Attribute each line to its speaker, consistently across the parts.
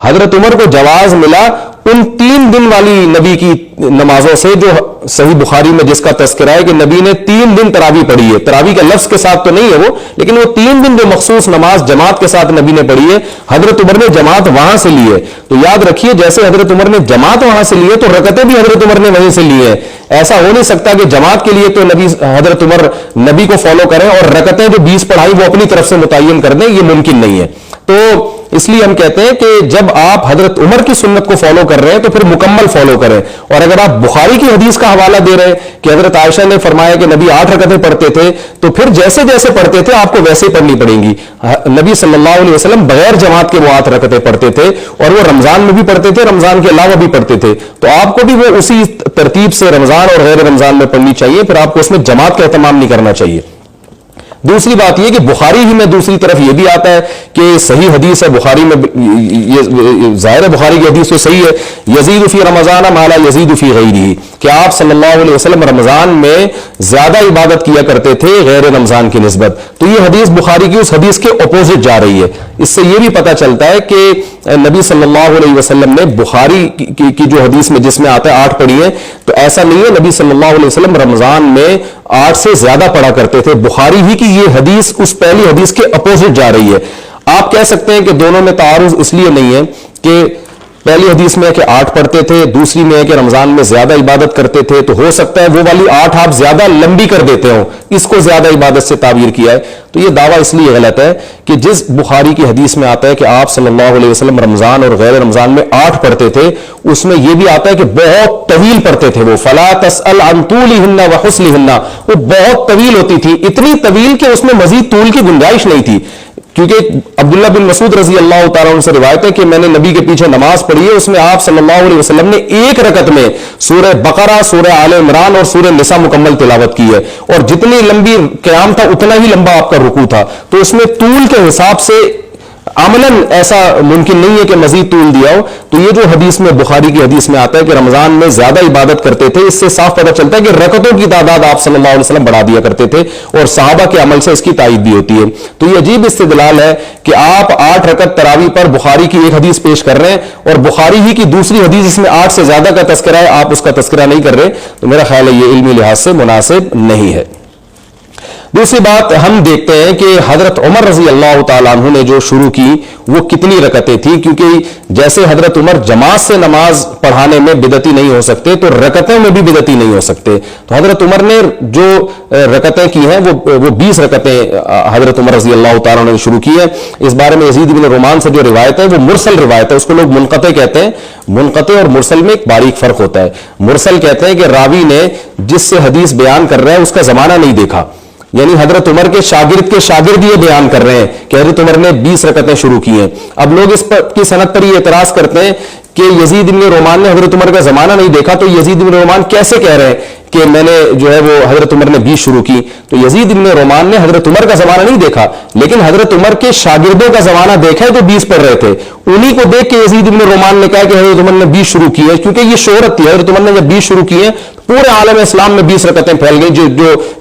Speaker 1: حضرت عمر کو جواز ملا ان 3 دن والی نبی کی نمازوں سے، جو صحیح بخاری میں جس کا تذکرہ ہے کہ نبی نے 3 دن تراویح پڑھی ہے. تراویح کے لفظ کے ساتھ تو نہیں ہے وہ، لیکن وہ 3 دن جو مخصوص نماز جماعت کے ساتھ نبی نے پڑھی ہے، حضرت عمر نے جماعت وہاں سے لی ہے. تو یاد رکھیے جیسے حضرت عمر نے جماعت وہاں سے لی ہے تو رکعتیں بھی حضرت عمر نے وہیں سے لی ہے. ایسا ہو نہیں سکتا کہ جماعت کے لیے تو حضرت عمر نبی کو فالو کریں اور رکعتیں جو 20 پڑھائی وہ اپنی طرف سے متعین کر دیں، یہ ممکن نہیں ہے. تو اس لیے ہم کہتے ہیں کہ جب آپ حضرت عمر کی سنت کو فالو کر رہے ہیں تو پھر مکمل فالو کریں. اور اگر آپ بخاری کی حدیث کا حوالہ دے رہے ہیں کہ حضرت عائشہ نے فرمایا کہ نبی 8 رکعتیں پڑھتے تھے، تو پھر جیسے جیسے پڑھتے تھے آپ کو ویسے ہی پڑھنی پڑیں گی. نبی صلی اللہ علیہ وسلم بغیر جماعت کے وہ 8 رکعتیں پڑھتے تھے، اور وہ رمضان میں بھی پڑھتے تھے، رمضان کے علاوہ بھی پڑھتے تھے. تو آپ کو بھی وہ اسی ترتیب سے رمضان اور غیر رمضان میں پڑھنی چاہیے، پھر آپ کو اس میں جماعت کا اہتمام نہیں کرنا چاہیے. دوسری بات یہ کہ بخاری ہی میں دوسری طرف یہ بھی آتا ہے کہ صحیح حدیث ہے بخاری میں، یہ ظاہر ہے بخاری کی حدیث تو صحیح ہے، یزید فی رمضان ما لا یزید فی غیرہ، کہ آپ صلی اللہ علیہ وسلم رمضان میں زیادہ عبادت کیا کرتے تھے غیر رمضان کی نسبت. تو یہ حدیث بخاری کی اس حدیث کے اپوزٹ جا رہی ہے. اس سے یہ بھی پتہ چلتا ہے کہ نبی صلی اللہ علیہ وسلم نے بخاری کی جو حدیث میں جس میں آتا ہے 8 پڑھی ہے، تو ایسا نہیں ہے. نبی صلی اللہ علیہ وسلم رمضان میں 8 سے زیادہ پڑھا کرتے تھے. بخاری ہی کی یہ حدیث اس پہلی حدیث کے اپوزٹ جا رہی ہے. آپ کہہ سکتے ہیں کہ دونوں میں تعارض اس لیے نہیں ہے کہ پہلی حدیث میں ہے کہ 8 پڑھتے تھے، دوسری میں ہے کہ رمضان میں زیادہ عبادت کرتے تھے، تو ہو سکتا ہے وہ والی 8 آپ زیادہ لمبی کر دیتے ہوں، اس کو زیادہ عبادت سے تعبیر کیا ہے. تو یہ دعویٰ اس لیے غلط ہے کہ جس بخاری کی حدیث میں آتا ہے کہ آپ صلی اللہ علیہ وسلم رمضان اور غیر رمضان میں 8 پڑھتے تھے، اس میں یہ بھی آتا ہے کہ بہت طویل پڑھتے تھے وہ. فلا تسأل عن طولہن وحسنہن، وہ بہت طویل ہوتی تھی، اتنی طویل کہ اس میں مزید طول کی گنجائش نہیں تھی. کیونکہ عبداللہ بن مسعود رضی اللہ تعالیٰ عنہ سے روایت ہے کہ میں نے نبی کے پیچھے نماز پڑھی ہے، اس میں آپ صلی اللہ علیہ وسلم نے 1 رکعت میں سورہ بقرہ، سورہ آل عمران اور سورہ نساء مکمل تلاوت کی ہے، اور جتنی لمبی قیام تھا اتنا ہی لمبا آپ کا رکوع تھا. تو اس میں طول کے حساب سے عملاً ایسا ممکن نہیں ہے کہ مزید طول دیا ہو. تو یہ جو حدیث میں بخاری کی حدیث میں آتا ہے کہ رمضان میں زیادہ عبادت کرتے تھے، اس سے صاف پتہ چلتا ہے کہ رکعتوں کی تعداد آپ صلی اللہ علیہ وسلم بڑھا دیا کرتے تھے، اور صحابہ کے عمل سے اس کی تائید بھی ہوتی ہے. تو یہ عجیب استدلال ہے کہ آپ 8 رکعت تراویح پر بخاری کی ایک حدیث پیش کر رہے ہیں اور بخاری ہی کی دوسری حدیث اس میں 8 سے زیادہ کا تذکرہ ہے، آپ اس کا تذکرہ نہیں کر رہے. تو میرا خیال ہے یہ علمی لحاظ سے مناسب نہیں ہے. دوسری بات ہم دیکھتے ہیں کہ حضرت عمر رضی اللہ تعالیٰ عنہ نے جو شروع کی وہ کتنی رکعتیں تھیں، کیونکہ جیسے حضرت عمر جماعت سے نماز پڑھانے میں بدعتی نہیں ہو سکتے تو رکعتوں میں بھی بدعتی نہیں ہو سکتے. تو حضرت عمر نے جو رکعتیں کی ہیں وہ 20 رکعتیں حضرت عمر رضی اللہ تعالیٰ عنہ نے شروع کی ہیں. اس بارے میں یزید بن رومان سے جو روایت ہے وہ مرسل روایت ہے، اس کو لوگ منقطع کہتے ہیں. منقطع اور مرسل میں ایک باریک فرق ہوتا ہے. مرسل کہتے ہیں کہ راوی نے جس سے حدیث بیان کر رہا ہے اس کا زمانہ نہیں دیکھا، یعنی حضرت عمر کے شاگرد یہ بیان کر رہے ہیں کہ حضرت عمر نے 20 رکعتیں شروع کی ہیں. اب لوگ اس کی سند پر یہ اعتراض کرتے ہیں کہ یزید بن رومان نے حضرت عمر کا زمانہ نہیں دیکھا، تو یزید بن رومان کیسے کہہ رہے ہیں کہ میں نے جو ہے وہ حضرت عمر نے 20 شروع کی؟ تو یزید بن رومان نے حضرت عمر کا زمانہ نہیں دیکھا، لیکن حضرت عمر کے شاگردوں کا زمانہ دیکھا ہے جو 20 پڑھ رہے تھے. انہی کو دیکھ کے یزید بن رومان نے کہا کہ حضرت عمر نے 20 شروع کی ہے، کیونکہ یہ شہرت تھی. حضرت عمر نے جب 20 شروع کی ہیں پورے عالم اسلام میں 20 رکعتیں پھیل گئی،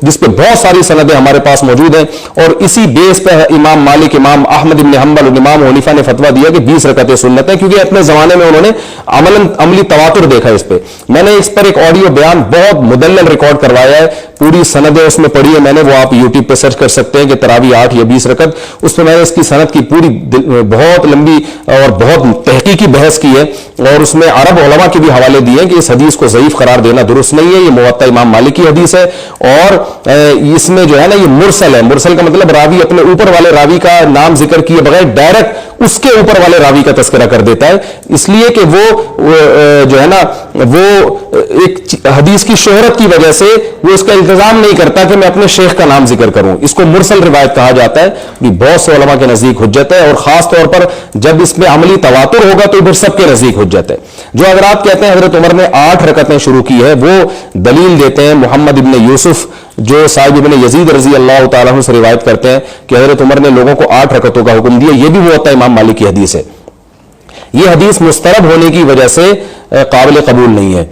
Speaker 1: جس پہ بہت ساری سندیں ہمارے پاس موجود ہیں. اور اسی بیس پہ امام مالک، امام احمد بن حنبل اور امام حنیفہ نے فتویٰ دیا کہ 20 رکعتیں سنت ہیں، کیونکہ اپنے زمانے میں انہوں نے عملی تواتر دیکھا اس پہ. میں نے اس پر ایک آڈیو بیان بہت مدلل ریکارڈ کروایا ہے، پوری سندیں اس میں پڑھی ہے میں نے، وہ آپ یوٹیوب پہ سرچ کر سکتے ہیں کہ تراویح 8 یا 20 رکعت. اس پہ میں نے اس کی سند کی پوری بہت لمبی اور بہت تحقیقی بحث کی ہے، اور اس میں عرب علماء کے بھی حوالے دیے ہیں کہ اس حدیث کو ضعیف قرار دینا درست نہیں ہے. یہ موطا امام مالک کی حدیث ہے، اور اس میں جو ہے نا یہ مرسل ہے. مرسل کا مطلب راوی اپنے اوپر والے راوی کا نام ذکر کیے بغیر ڈائریکٹ اس کے اوپر والے راوی کا تذکرہ کر دیتا ہے، اس لیے کہ وہ جو ہے نا وہ ایک حدیث کی شہرت کی وجہ سے وہ اس کا التزام نہیں کرتا کہ میں اپنے شیخ کا نام ذکر کروں. اس کو مرسل روایت کہا جاتا ہے. یہ بہت سے علماء کے نزدیک حجت ہے، اور خاص طور پر جب اس میں عملی تواتر ہوگا تو پھر سب کے نزدیک حجت ہے. جو اگر آپ کہتے ہیں حضرت عمر نے 8 رکعتیں شروع کی ہے، وہ دلیل دیتے ہیں محمد ابن یوسف جو صاحب ابن یزید رضی اللہ تعالیٰ عنہ سے روایت کرتے ہیں کہ حضرت عمر نے لوگوں کو 8 رکعتوں کا حکم دیا. یہ بھی وہ ہوتا ہے امام مالک کی حدیث ہے. یہ حدیث مسترب ہونے کی وجہ سے قابل قبول نہیں ہے.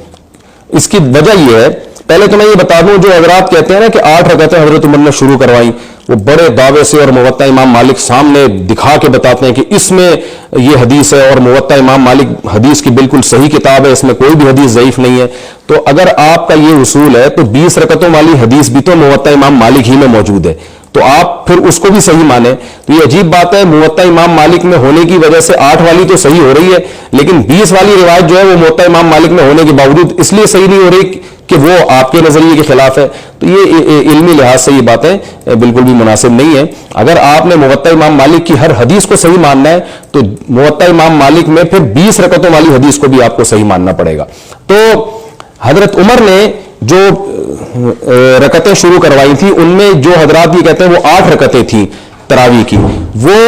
Speaker 1: اس کی وجہ یہ ہے، پہلے تو میں یہ بتا دوں جو حضرات کہتے ہیں نا کہ 8 رکعتیں حضرت عمر نے شروع کروائی، وہ بڑے دعوے سے اور موطا امام مالک سامنے دکھا کے بتاتے ہیں کہ اس میں یہ حدیث ہے، اور موطا امام مالک حدیث کی بالکل صحیح کتاب ہے، اس میں کوئی بھی حدیث ضعیف نہیں ہے. تو اگر آپ کا یہ اصول ہے تو 20 رکعتوں والی حدیث بھی تو موطا امام مالک ہی میں موجود ہے، تو آپ پھر اس کو بھی صحیح مانیں. تو یہ عجیب بات ہے، موطا امام مالک میں ہونے کی وجہ سے 8 والی تو صحیح ہو رہی ہے، لیکن 20 والی روایت جو ہے وہ موطا امام مالک میں ہونے کے باوجود اس لیے صحیح نہیں ہو رہی کہ وہ آپ کے نظریے کے خلاف ہے. تو یہ علمی لحاظ سے یہ باتیں بالکل بھی مناسب نہیں ہے. اگر آپ نے موطا امام مالک کی ہر حدیث کو صحیح ماننا ہے تو موطا امام مالک میں پھر 20 رکعتوں والی حدیث کو بھی آپ کو صحیح ماننا پڑے گا. تو حضرت عمر نے جو رکعتیں شروع کروائی تھی ان میں جو حضرات یہ کہتے ہیں وہ 8 رکعتیں تھیں تراویح کی، وہ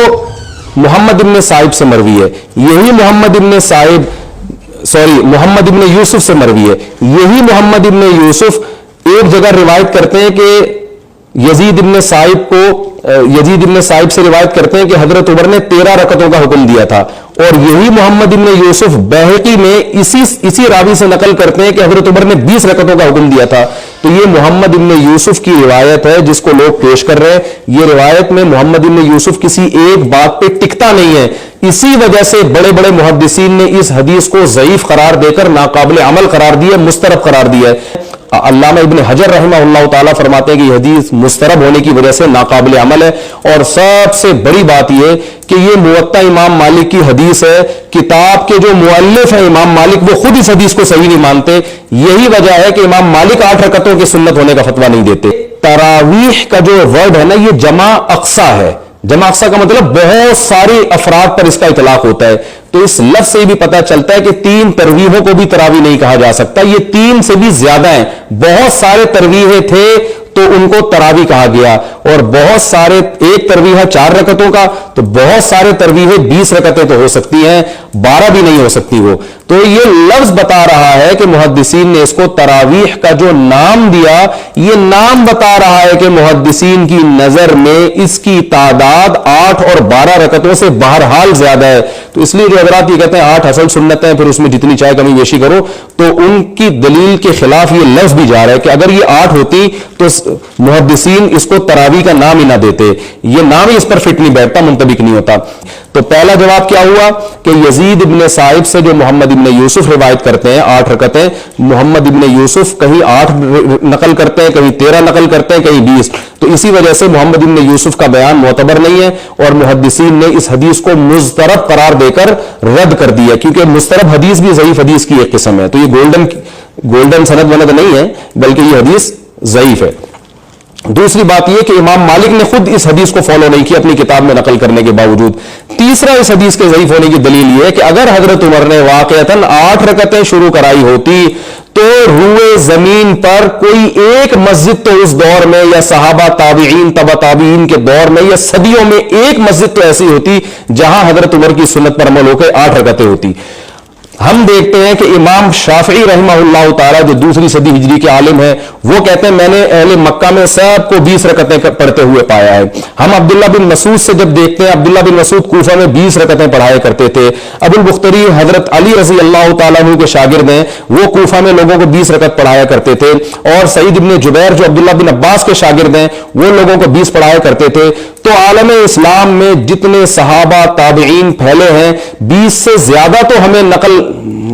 Speaker 1: محمد ابن صائب سے مروی ہے. یہی محمد ابن یوسف سے مروی ہے. یہی محمد ابن یوسف ایک جگہ روایت کرتے ہیں کہ یزید ابن صائب سے روایت کرتے ہیں کہ حضرت عمر نے 13 رکعتوں کا حکم دیا تھا، اور یہی محمد ابن یوسف بیہقی میں اسی راوی سے نقل کرتے ہیں کہ حضرت عمر نے 20 رکعتوں کا حکم دیا تھا. تو یہ محمد ابن یوسف کی روایت ہے جس کو لوگ پیش کر رہے ہیں. یہ روایت میں محمد ابن یوسف کسی ایک بات پہ ٹکتا نہیں ہے. اسی وجہ سے بڑے بڑے محدثین نے اس حدیث کو ضعیف قرار دے کر ناقابل عمل قرار دیا، مسترب قرار دیا ہے. علامہ ابن حجر رحمہ اللہ تعالیٰ فرماتے ہیں کہ یہ حدیث مسترب ہونے کی وجہ سے ناقابل عمل ہے. اور سب سے بڑی بات یہ کہ یہ موطا امام مالک کی حدیث ہے. کتاب کے جو مؤلف ہیں امام مالک وہ خود اس حدیث کو صحیح نہیں مانتے. یہی وجہ ہے کہ امام مالک 8 رکعتوں کی سنت ہونے کا فتویٰ نہیں دیتے. تراویح کا جو ورڈ ہے نا یہ جمع اقصا ہے. جمع اقصا کا مطلب بہت سارے افراد پر اس کا اطلاق ہوتا ہے. تو اس لفظ سے بھی پتہ چلتا ہے کہ 3 ترویحوں کو بھی تراویح نہیں کہا جا سکتا. یہ 3 سے بھی زیادہ ہیں. بہت سارے ترویحیں تھے تو ان کو تراویح کہا گیا، اور بہت سارے ایک ترویح 4 رکعتوں کا، تو بہت سارے ترویحیں 20 رکعتیں تو ہو سکتی ہیں، 12 بھی نہیں ہو سکتی وہ. تو یہ لفظ بتا رہا ہے کہ محدثین نے اس کو تراویح کا جو نام دیا، یہ نام بتا رہا ہے کہ محدثین کی نظر میں اس کی تعداد 8 اور 12 رکعتوں سے بہرحال زیادہ ہے. تو اس لیے جو حضرات یہ کہتے ہیں 8 اصل سنت ہیں پھر اس میں جتنی چاہے کمی بیشی کرو، تو ان کی دلیل کے خلاف یہ لفظ بھی جا رہا ہے کہ اگر یہ 8 ہوتی تو محدثین اس کو تراویح کا نام ہی نہ دیتے. یہ نام ہی اس پر فٹ نہیں بیٹھتا، منطبق نہیں ہوتا. تو پہلا جواب کیا ہوا کہ یزید ابن صائب سے جو محمد ابن یوسف روایت کرتے ہیں 8 رکعتیں، محمد ابن یوسف کہیں 8 نقل کرتے ہیں، کہیں 13 نقل کرتے ہیں، کہیں 20. تو اسی وجہ سے محمد ابن یوسف کا بیان معتبر نہیں ہے، اور محدثین نے اس حدیث کو مضطرب قرار دے کر رد کر دیا، کیونکہ مضطرب حدیث بھی ضعیف حدیث کی ایک قسم ہے. تو یہ گولڈن سند وند نہیں ہے، بلکہ یہ حدیث ضعیف ہے. دوسری بات یہ کہ امام مالک نے خود اس حدیث کو فالو نہیں کیا اپنی کتاب میں نقل کرنے کے باوجود. تیسرا اس حدیث کے ضعیف ہونے کی دلیل یہ ہے کہ اگر حضرت عمر نے واقعتاً 8 رکعتیں شروع کرائی ہوتی تو روئے زمین پر کوئی ایک مسجد تو اس دور میں، یا صحابہ تابعین تبع تابعین کے دور میں، یا صدیوں میں ایک مسجد تو ایسی ہوتی جہاں حضرت عمر کی سنت پر عمل ہو کے 8 رکعتیں ہوتی. ہم دیکھتے ہیں کہ امام شافعی رحمہ اللہ تعالیٰ جو 2ری صدی ہجری کے عالم ہیں، وہ کہتے ہیں میں نے اہل مکہ میں سب کو 20 رکعتیں پڑھتے ہوئے پایا ہے. ہم عبداللہ بن مسعود سے جب دیکھتے ہیں، عبداللہ بن مسعود کوفہ میں 20 رکعتیں پڑھایا کرتے تھے. ابو البختری حضرت علی رضی اللہ تعالیٰ عنہ کے شاگرد ہیں، وہ کوفہ میں لوگوں کو 20 رکعت پڑھایا کرتے تھے. اور سعید ابن جبیر جو عبداللہ بن عباس کے شاگرد ہیں، وہ لوگوں کو 20 پڑھایا کرتے تھے. تو عالم اسلام میں جتنے صحابہ تابعین پھیلے ہیں، 20 سے زیادہ تو ہمیں نقل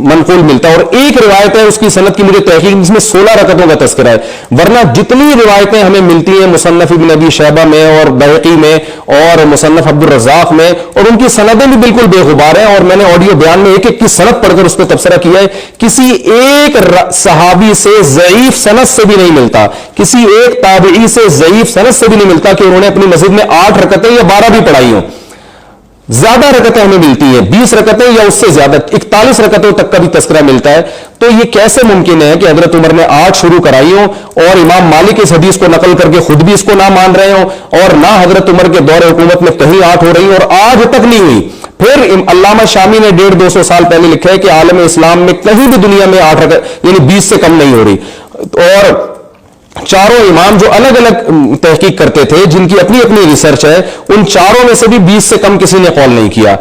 Speaker 1: منقول ملتا ہے. اور ایک روایت ہے اس کی سند کی مجھے تحقیق، جس میں 16 رکعتوں کا تذکرہ ہے. ورنہ جتنی روایتیں ہمیں ملتی ہیں مصنف ابن ابی شیبہ میں اور بیہقی میں اور مصنف عبد الرزاق میں، اور ان کی سندیں بھی بالکل بے غبار ہیں. اور میں نے آڈیو بیان میں ایک ایک کی سند پڑھ کر اس پہ تبصرہ کیا ہے. کسی ایک صحابی سے ضعیف سند سے بھی نہیں ملتا، کسی ایک تابعی سے ضعیف سند سے بھی نہیں ملتا کہ انہوں نے اپنی مسجد میں 8 رکعتیں یا 12 بھی پڑھائی ہوں. زیادہ رکعتیں ہمیں ملتی ہیں، 20 رکعتیں یا اس سے زیادہ، 41 رکعتوں تک کا بھی تذکرہ ملتا ہے. تو یہ کیسے ممکن ہے کہ حضرت عمر نے 8 شروع کرائی ہوں اور امام مالک اس حدیث کو نقل کر کے خود بھی اس کو نہ مان رہے ہوں، اور نہ حضرت عمر کے دور حکومت میں کہیں 8 ہو رہی ہوں اور آج تک نہیں ہوئی. پھر علامہ شامی نے 150-200 سال پہلے لکھا ہے کہ عالم اسلام میں کہیں بھی دنیا میں 8 رکعت یعنی 20 سے کم نہیں ہو رہی. اور چاروں امام جو الگ الگ تحقیق کرتے تھے، جن کی اپنی اپنی ریسرچ ہے، ان چاروں میں سے بھی 20 سے کم کسی نے قول نہیں کیا.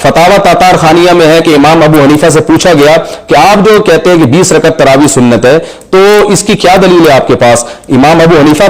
Speaker 1: فتاوی تاتار خانیہ میں ہے کہ امام ابو حنیفہ سے پوچھا گیا کہ آپ جو کہتے ہیں کہ 20 رکعت تراویح سنت ہے، تو اس کی کیا دلیل ہے آپ کے پاس؟ امام ابو حنیفہ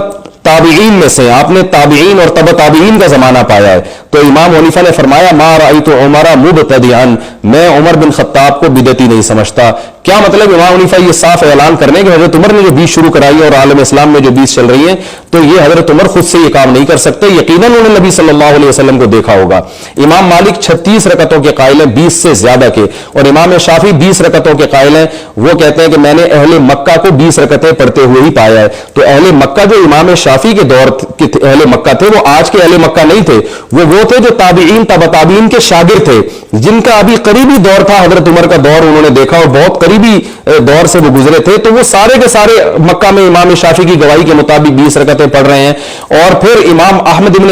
Speaker 1: تابعین میں سے، آپ نے تابعین اور تبع تابعین کا زمانہ پایا ہے. تو امام حنیفہ نے فرمایا ما رأیت عمر مبتدعا، میں عمر بن خطاب کو بدعتی نہیں سمجھتا. کیا مطلب؟ امام حنیفہ یہ صاف اعلان کرنے کہ حضرت عمر نے جو بیس شروع کرائی ہے اور عالم اسلام میں جو بیس چل رہی ہیں تو یہ حضرت عمر خود سے یہ کام نہیں کر سکتے، یقیناً انہوں نے نبی صلی اللہ علیہ وسلم کو دیکھا ہوگا. امام مالک 36 رکعتوں کے قائل ہیں، 20 سے زیادہ کے، اور امام شافعی 20 رکعتوں کے قائل ہیں. وہ کہتے ہیں کہ میں نے اہل مکہ کو 20 رکعتیں پڑھتے ہوئے ہی پایا ہے. تو اہل مکہ جو امام شافعی کے دور کے اہل مکہ تھے وہ آج کے اہل مکہ نہیں تھے، وہ تھے جو تابعین تبع تابعین کے شاگرد تھے، جن کا ابھی قریبی دور تھا حضرت عمر کا دور، انہوں نے دیکھا اور بہت قریبی دور سے وہ گزرے تھے. تو وہ سارے کے سارے مکہ میں امام شافعی کی گواہی کے مطابق 20 رکعتیں پڑھ رہے ہیں. اور پھر امام احمد بن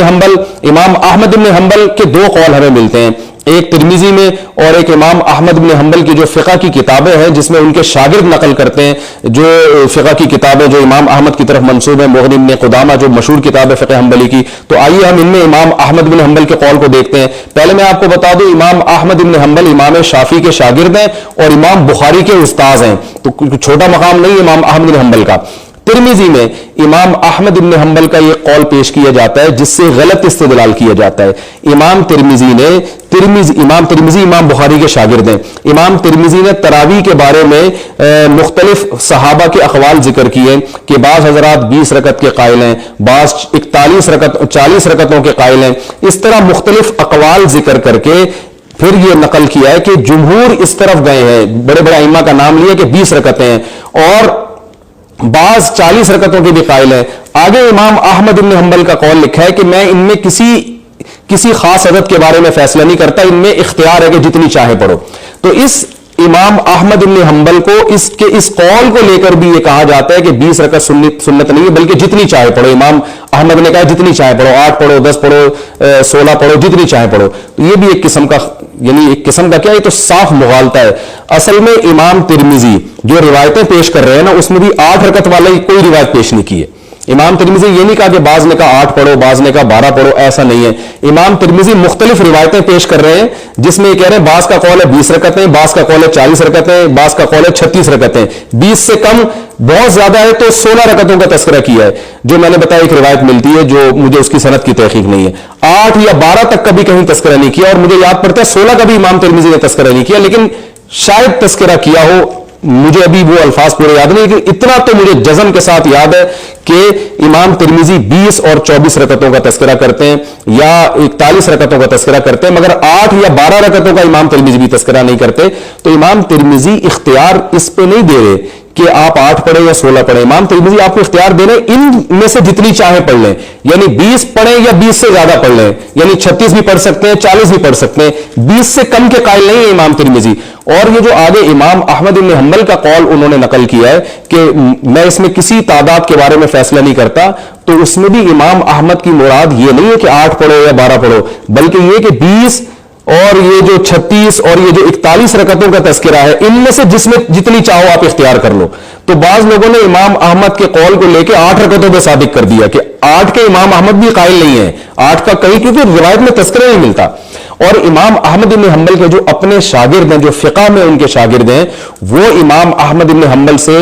Speaker 1: حنبل کے دو قول ہمیں ملتے ہیں، ایک ترمذی میں اور ایک امام احمد بن حنبل کی جو فقہ کی کتابیں ہیں جس میں ان کے شاگرد نقل کرتے ہیں، جو فقہ کی کتابیں جو امام احمد کی طرف منسوب ہیں، مغنی بن قدامہ جو مشہور کتاب ہے فقہ حنبلی کی. تو آئیے ہم ان میں امام احمد بن حنبل کے قول کو دیکھتے ہیں. پہلے میں آپ کو بتا دوں امام احمد بن حنبل امام شافعی کے شاگرد ہیں اور امام بخاری کے استاذ ہیں، تو چھوٹا مقام نہیں امام احمد بن حنبل کا. ترمذی میں امام احمد بن حنبل کا یہ قول پیش کیا جاتا ہے جس سے غلط استدلال کیا جاتا ہے. امام ترمذی امام بخاری کے شاگرد ہیں. امام ترمذی نے تراویح کے بارے میں مختلف صحابہ کے اقوال ذکر کیے کہ بعض حضرات 20 رکعت کے قائل ہیں، بعض 40 رکعتوں کے قائل ہیں. اس طرح مختلف اقوال ذکر کر کے پھر یہ نقل کیا ہے کہ جمہور اس طرف گئے ہیں، بڑے بڑے ائمہ کا نام لیا کہ 20 رکعتیں ہیں، اور بعض 40 رکعتوں کے بھی قائل ہیں. آگے امام احمد بن حنبل کا قول لکھا ہے کہ میں ان میں کسی خاص عدد کے بارے میں فیصلہ نہیں کرتا، ان میں اختیار ہے کہ جتنی چاہے پڑھو. تو اس امام احمد بن حنبل کو اس قول کو لے کر بھی یہ کہا جاتا ہے کہ 20 رکعت سنت نہیں ہے بلکہ جتنی چاہے پڑھو. امام احمد نے کہا جتنی چاہے پڑھو، 8 پڑھو، 10 پڑھو، 16 پڑھو، جتنی چاہے پڑھو. تو یہ بھی ایک قسم کا کیا، یہ تو صاف مغالطہ ہے. اصل میں امام ترمذی جو روایتیں پیش کر رہے ہیں نا اس میں بھی 8 رکعت والی کوئی روایت پیش نہیں کی ہے. امام ترمذی یہ نہیں کہا کہ بعض نے کہا 8 پڑھو، بعض نے کہا 12 پڑھو، ایسا نہیں ہے. امام ترمذی مختلف روایتیں پیش کر رہے ہیں جس میں یہ کہہ رہے ہیں بعض کا قول ہے 20 رکعتیں، بعض کا قول ہے 40 رکعتیں، بعض کا قول ہے 36 رکعتیں. 20 سے کم بہت زیادہ ہے تو 16 رکعتوں کا تذکرہ کیا ہے. جو میں نے بتایا ایک روایت ملتی ہے جو مجھے اس کی سند کی تحقیق نہیں ہے، 8 یا 12 تک کا بھی کہیں تذکرہ نہیں کیا، اور مجھے یاد پڑتا ہے 16 کا بھی امام ترمذی نے تذکرہ نہیں کیا، لیکن شاید تذکرہ کیا ہو، مجھے ابھی وہ الفاظ پورے یاد نہیں، لیکن اتنا تو مجھے جزم کے ساتھ یاد ہے کہ امام ترمذی 20 اور 24 رکعتوں کا تذکرہ کرتے ہیں یا 41 رکعتوں کا تذکرہ کرتے ہیں، مگر 8 یا 12 رکعتوں کا امام ترمذی بھی تذکرہ نہیں کرتے. تو امام ترمذی اختیار اس پہ نہیں دے رہے کہ آپ 8 پڑھیں یا 16 پڑھیں. امام ترمذی آپ کو اختیار دے رہے ہیں ان میں سے جتنی چاہے پڑھ لیں، یعنی 20 پڑھیں یا 20 سے زیادہ پڑھ لیں، یعنی 36 بھی پڑھ سکتے ہیں، 40 بھی پڑھ سکتے ہیں، 20 سے کم کے قائل نہیں ہے امام ترمذی. اور یہ جو آگے امام احمد بن حنبل کا قول انہوں نے نقل کیا ہے کہ میں اس میں کسی تعداد کے بارے میں فیصلہ نہیں کرتا، تو اس میں بھی امام احمد کی مراد یہ نہیں ہے کہ 8 پڑھو یا 12 پڑھو، بلکہ یہ کہ 20 اور یہ جو 36 اور یہ جو 41 رکعتوں کا تذکرہ ہے ان میں سے جس میں جتنی چاہو آپ اختیار کر لو. تو بعض لوگوں نے امام احمد کے قول کو لے کے 8 رکعتوں پہ ثابت کر دیا کہ 8 کے امام احمد بھی قائل نہیں ہیں، 8 کا کہیں کیونکہ روایت میں تذکرہ نہیں ملتا. اور امام احمد بن حنبل کے جو اپنے شاگرد ہیں، جو فقہ میں ان کے شاگرد ہیں، وہ امام احمد بن حنبل سے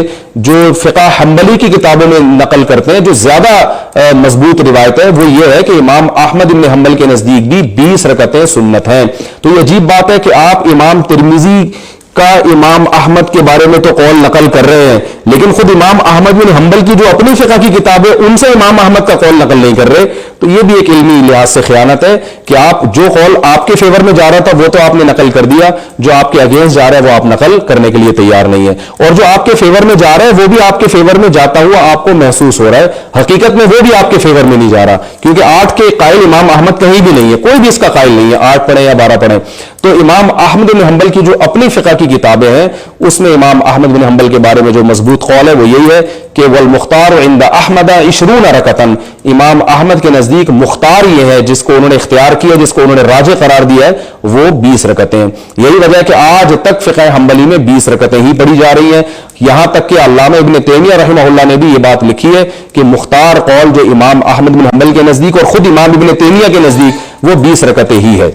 Speaker 1: جو فقہ حنبلی کی کتابوں میں نقل کرتے ہیں، جو زیادہ مضبوط روایت ہے وہ یہ ہے کہ امام احمد بن حنبل کے نزدیک بھی 20 رکعتیں سنت ہیں. تو یہ عجیب بات ہے کہ آپ امام ترمذی کا امام احمد کے بارے میں تو قول نقل کر رہے ہیں، لیکن خود امام احمد بن حنبل کی جو اپنی فقہ کی کتاب ہے ان سے امام احمد کا قول نقل نہیں کر رہے. تو یہ بھی ایک علمی لحاظ سے خیانت ہے کہ آپ جو قول آپ کے فیور میں جا رہا تھا وہ تو آپ نے نقل کر دیا، جو آپ کے اگینسٹ جا رہا ہے وہ آپ نقل کرنے کے لیے تیار نہیں ہے، اور جو آپ کے فیور میں جا رہا ہے وہ بھی آپ کے فیور میں جاتا ہوا آپ کو محسوس ہو رہا ہے، حقیقت میں وہ بھی آپ کے فیور میں نہیں جا رہا، کیونکہ 8 کے قائل امام احمد کہیں بھی نہیں ہے، کوئی بھی اس کا قائل نہیں ہے 8 پڑھیں یا 12 پڑھیں. تو امام احمد بن حنبل کی جو اپنی فقہ کی کتابیں ہیں اس میں امام احمد بن حنبل کے بارے میں جو مضبوط قول ہے وہ یہی ہے کہ والمختار عند احمد 20 رکعتاً، امام احمد کے نزدیک مختار یہ ہے جس کو انہوں نے اختیار کیا، جس کو انہوں نے راجح قرار دیا ہے، وہ 20 رکعتیں ہیں. یہی وجہ ہے کہ آج تک فقہ حنبلی میں 20 رکعتیں ہی پڑھی جا رہی ہیں، یہاں تک کہ علامہ ابن تیمیہ رحمہ اللہ نے بھی یہ بات لکھی ہے کہ مختار قول جو امام احمد بن حنبل کے نزدیک اور خود امام ابن تیمیہ کے نزدیک وہ 20 رکعتیں ہی ہے.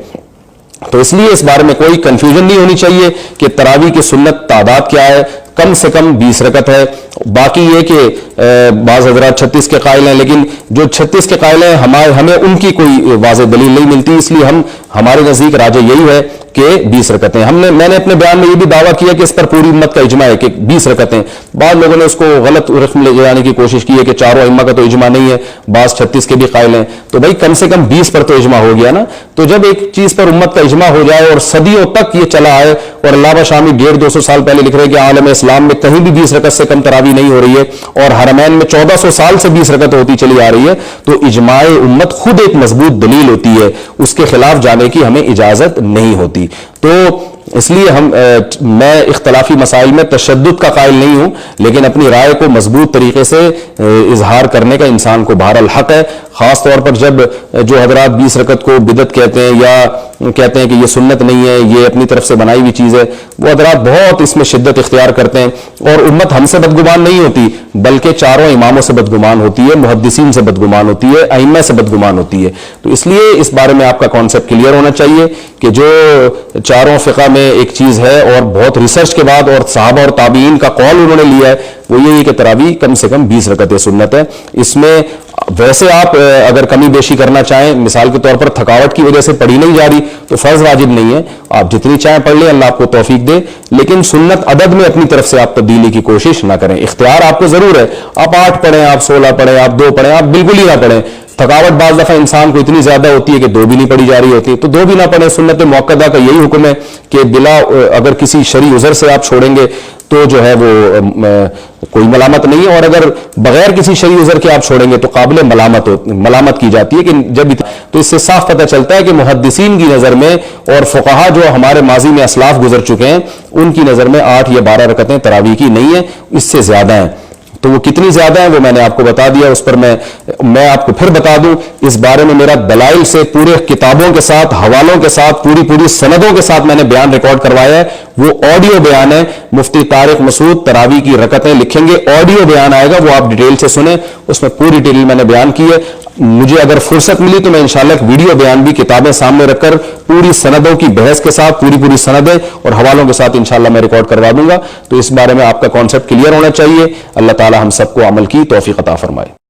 Speaker 1: تو اس لیے اس بارے میں کوئی کنفیوژن نہیں ہونی چاہیے کہ تراویح کی سنت تعداد کیا ہے، کم سے کم 20 رکعت ہے. باقی یہ کہ بعض حضرات 36 کے قائل ہیں، لیکن جو 36 کے قائل ہیں ہمیں ان کی کوئی واضح دلیل نہیں ملتی، اس لیے ہمارے نزدیک راجح یہی ہے کہ 20 رکعتیں. میں نے اپنے بیان میں یہ بھی دعویٰ کیا کہ اس پر پوری امت کا اجماع ہے کہ 20 رکعتیں. بعض لوگوں نے اس کو غلط رقم لے جانے کی کوشش کی ہے کہ چاروں ائمہ کا تو اجماع نہیں ہے، بعض 36 کے بھی قائل ہیں. تو بھائی کم سے کم 20 پر تو اجماع ہو گیا نا. تو جب ایک چیز پر امت کا اجماع ہو جائے اور صدیوں تک یہ چلا آئے، اور علامہ شامی 150-200 سال پہلے لکھ رہے ہیں کہ عالم اسلام میں کہیں بھی 20 رکعت سے کم تراویح نہیں ہو رہی ہے، اور حرمین میں 1400 سال سے 20 رکعت ہوتی چلی آ رہی ہے، تو اجماع امت خود ایک مضبوط دلیل ہوتی ہے، اس کے خلاف جانے کی ہمیں اجازت نہیں ہوتی. تو اس لیے میں اختلافی مسائل میں تشدد کا قائل نہیں ہوں، لیکن اپنی رائے کو مضبوط طریقے سے اظہار کرنے کا انسان کو بہرحال حق ہے. خاص طور پر جب جو حضرات 20 رکعت کو بدعت کہتے ہیں یا کہتے ہیں کہ یہ سنت نہیں ہے، یہ اپنی طرف سے بنائی ہوئی چیز ہے، وہ حضرات بہت اس میں شدت اختیار کرتے ہیں. اور امت ہم سے بدگمان نہیں ہوتی، بلکہ چاروں اماموں سے بدگمان ہوتی ہے، محدثین سے بدگمان ہوتی ہے، ائمہ سے بدگمان ہوتی ہے. تو اس لیے اس بارے میں آپ کا کانسیپٹ کلیئر ہونا چاہیے کہ جو چاروں فقہ میں ایک چیز ہے اور بہت ریسرچ کے بعد اور صحابہ اور تابعین کا قول انہوں نے لیا ہے، وہ یہی کہ تراویح کم سے کم 20 رکعتیں سنت ہے. اس میں ویسے آپ اگر کمی بیشی کرنا چاہیں، مثال کے طور پر تھکاوٹ کی وجہ سے پڑھی نہیں جا رہی تو فرض واجب نہیں ہے، آپ جتنی چاہیں پڑھ لیں، اللہ آپ کو توفیق دے. لیکن سنت عدد میں اپنی طرف سے آپ تبدیلی کی کوشش نہ کریں. اختیار آپ کو ضرور ہے، آپ 8 پڑھیں، آپ 16 پڑھیں، آپ 2 پڑھیں، آپ بالکل ہی نہ پڑھیں. تھکاوٹ بعض دفعہ انسان کو اتنی زیادہ ہوتی ہے کہ 2 بھی نہیں پڑھی جا رہی ہوتی، تو 2 بھی نہ پڑھیں. سنت مؤکدہ کا یہی حکم ہے کہ بلا اگر کسی شرعی عذر سے آپ چھوڑیں گے تو جو ہے وہ کوئی ملامت نہیں ہے، اور اگر بغیر کسی شرعی عذر کے آپ چھوڑیں گے تو قابل ملامت کی جاتی ہے. کہ تو اس سے صاف پتہ چلتا ہے کہ محدثین کی نظر میں اور فقہا جو ہمارے ماضی میں اسلاف گزر چکے ہیں، ان کی نظر میں 8 یا 12 رکعتیں تراویح کی نہیں ہیں، اس سے زیادہ ہیں. تو وہ کتنی زیادہ ہیں وہ میں نے آپ کو بتا دیا. اس پر میں آپ کو پھر بتا دوں، اس بارے میں میرا دلائل سے پورے کتابوں کے ساتھ، حوالوں کے ساتھ، پوری سندوں کے ساتھ میں نے بیان ریکارڈ کروایا ہے. وہ آڈیو بیان ہے. مفتی طارق مسعود تراویح کی رکعتیں لکھیں گے، آڈیو بیان آئے گا، وہ آپ ڈیٹیل سے سنیں. اس میں پوری ڈیٹیل میں نے بیان کی ہے. مجھے اگر فرصت ملی تو میں انشاءاللہ ایک ویڈیو بیان بھی کتابیں سامنے رکھ کر پوری سندوں کی بحث کے ساتھ پوری سندیں اور حوالوں کے ساتھ انشاءاللہ میں ریکارڈ کروا دوں گا. تو اس بارے میں آپ کا کانسیپٹ کلیئر ہونا چاہیے. اللہ تعالی ہم سب کو عمل کی توفیق عطا فرمائے.